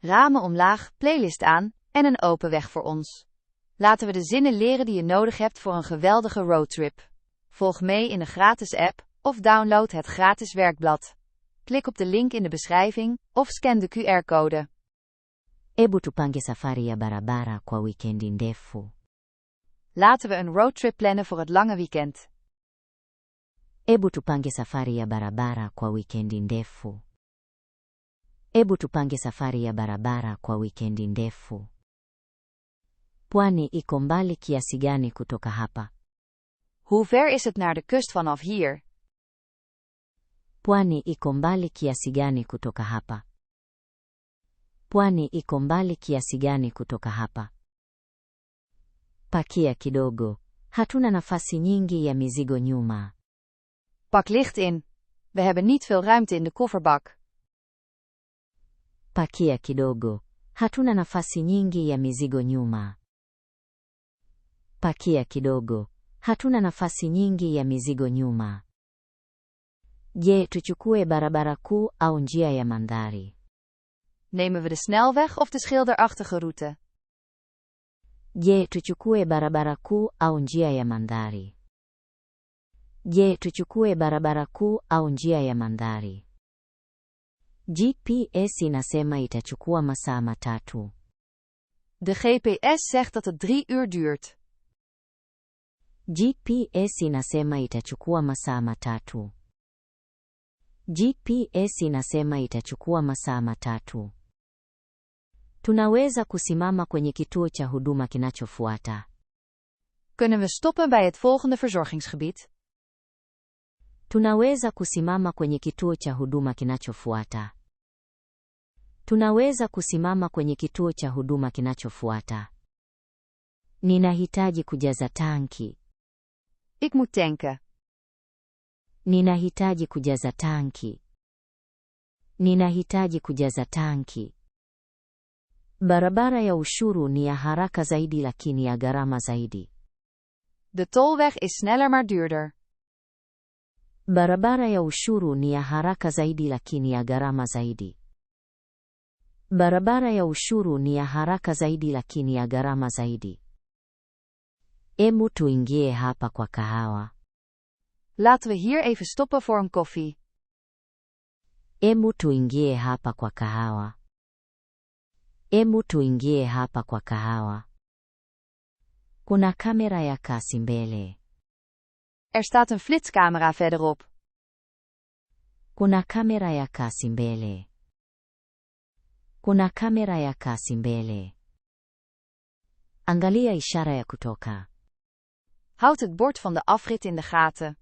Ramen omlaag, playlist aan en een open weg voor ons. Laten we de zinnen leren die je nodig hebt voor een geweldige roadtrip. Volg mee in de gratis app of download het gratis werkblad. Klik op de link in de beschrijving of scan de QR-code. Ebu tupange safari ya barabara kwa wikendi ndefu. Laten we een roadtrip plannen voor het lange weekend. Ebu tupange safari ya barabara kwa wikendi ndefu. Ebu tupange safari ya barabara kwa wikendi ndefu. Pwani iko mbali kiasi gani kutoka hapa? Hoe ver is het naar de kust vanaf hier? Pwani iko mbali kiasi gani kutoka hapa? Pwani iko mbali kiasi gani kutoka hapa? Pakia kidogo. Hatuna nafasi nyingi ya mizigo nyuma. Pak licht in. We hebben niet veel ruimte in de kofferbak. Pakia kidogo. Hatuna nafasi nyingi ya mizigo nyuma. Pakia kidogo. Hatuna nafasi nyingi ya mizigo nyuma. Je, tuchukue barabara kuu au njia ya mandhari? Nemen we de snelweg of de schilderachtige route? Je, tuchukue barabara kuu au njia ya mandhari? Je, tuchukue barabara kuu au njia ya mandhari? GPS inasema itachukua masaa matatu. De GPS zegt dat het 3 uur duurt. GPS inasema itachukua masaa matatu. GPS inasema itachukua masaa matatu. Tunaweza kusimama kwenye kituo cha huduma kinachofuata. Kunnen we stoppen bij het volgende verzorgingsgebied? Tunaweza kusimama kwenye kituo cha huduma kinachofuata. Tunaweza kusimama kwenye kituo cha huduma kinachofuata. Ninahitaji kujaza tanki. Ik moet tanken. Ninahitaji kujaza tanki. Ninahitaji kujaza tanki. Barabara ya ushuru ni ya haraka zaidi lakini ya gharama zaidi. De tolweg is sneller maar duurder. Barabara ya ushuru ni ya haraka zaidi lakini ya gharama zaidi. Barabara ya ushuru ni ya haraka zaidi lakini ya gharama zaidi. Hebu tuingie hapa kwa kahawa. Laten we hier even stoppen voor een koffie. Hebu tuingie hapa kwa kahawa. Hebu tuingie hapa kwa kahawa. Kuna kamera ya kasi mbele. Er staat een flitscamera verderop. Kuna kamera ya kasi mbele. Kuna kamera ya kasi mbele. Angalia ishara ya kutoka. Houd het bord van de afrit in de gaten.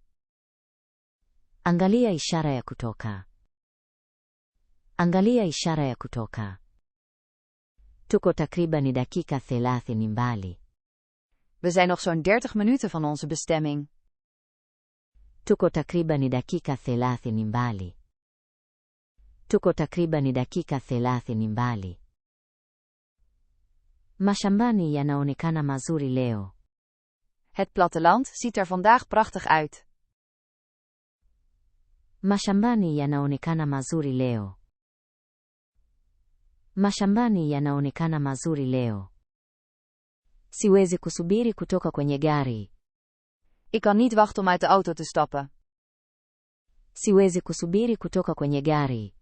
Angalia ishara ya kutoka. Angalia ishara ya kutoka. Tuko takriban dakika 30 mbali. We zijn nog zo'n 30 minuten van onze bestemming. Tuko takriban dakika 30 mbali. Tuko takriban dakika 30 mbali. Mashambani yanaonekana mazuri leo. Het platteland ziet er vandaag prachtig uit. Mashambani yanaonekana mazuri leo. Mashambani yanaonekana mazuri leo. Siwezi kusubiri kutoka kwenye gari. Ik kan niet wachten om uit de auto te stappen. Siwezi kusubiri kutoka kwenye gari.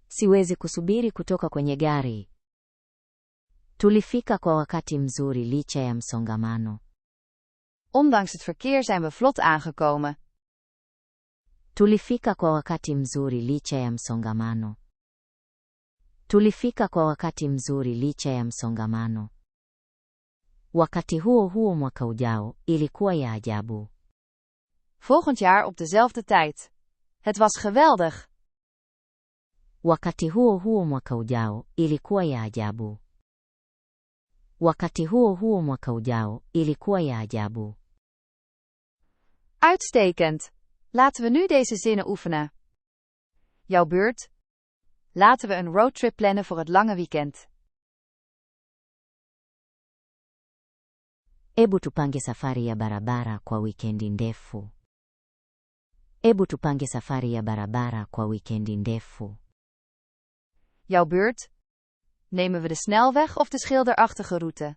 Siwezi kusubiri kutoka kwenye gari. Tulifika kwa wakati mzuri licha ya msongamano. Ondanks het verkeer zijn we vlot aangekomen. Tulifika kwa wakati mzuri licha ya msongamano. Tulifika kwa wakati mzuri licha ya msongamano. Wakati huo huo mwaka ujao, ilikuwa ya ajabu. Volgend jaar op dezelfde tijd. Het was geweldig. Wakati huo huo mwaka ujao, ilikuwa ya ajabu. Wakati huo huo mwaka ujao, ilikuwa ya ajabu. Uitstekend. Laten we nu deze zinnen oefenen. Jouw beurt. Laten we een roadtrip plannen voor het lange weekend. Ebu tupange safari ya barabara kwa wikendi ndefu. Ebu tupange safari ya barabara kwa wikendi ndefu. Jouw beurt. Nemen we de snelweg of de schilderachtige route?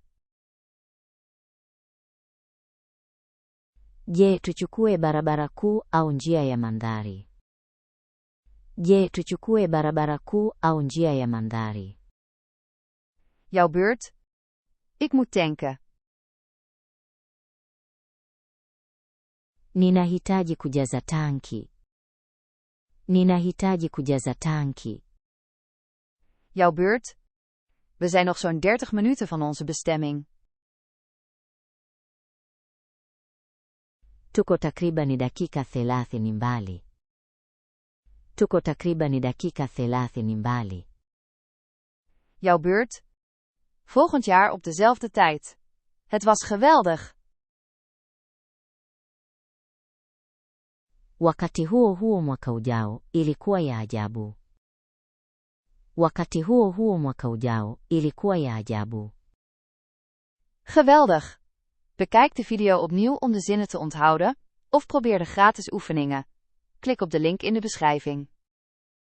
Je, tuchukue barabara kuu au njia ya mandhari? Je, tuchukue barabara kuu au njia ya mandhari? Jouw beurt? Ik moet tanken. Ninahitaji kujaza tanki. Ninahitaji kujaza tanki. Jouw beurt? We zijn nog zo'n 30 minuten van onze bestemming. Tuko takribani dakika 30 mbali. Tuko takribani dakika 30 mbali. Jouw beurt? Volgend jaar op dezelfde tijd. Het was geweldig. Wakati huo huo mwaka ujao, ilikuwa ya ajabu. Wakati huo huo mwaka ujao, ilikuwa ya ajabu. Geweldig. Bekijk de video opnieuw om de zinnen te onthouden, of probeer de gratis oefeningen. Klik op de link in de beschrijving.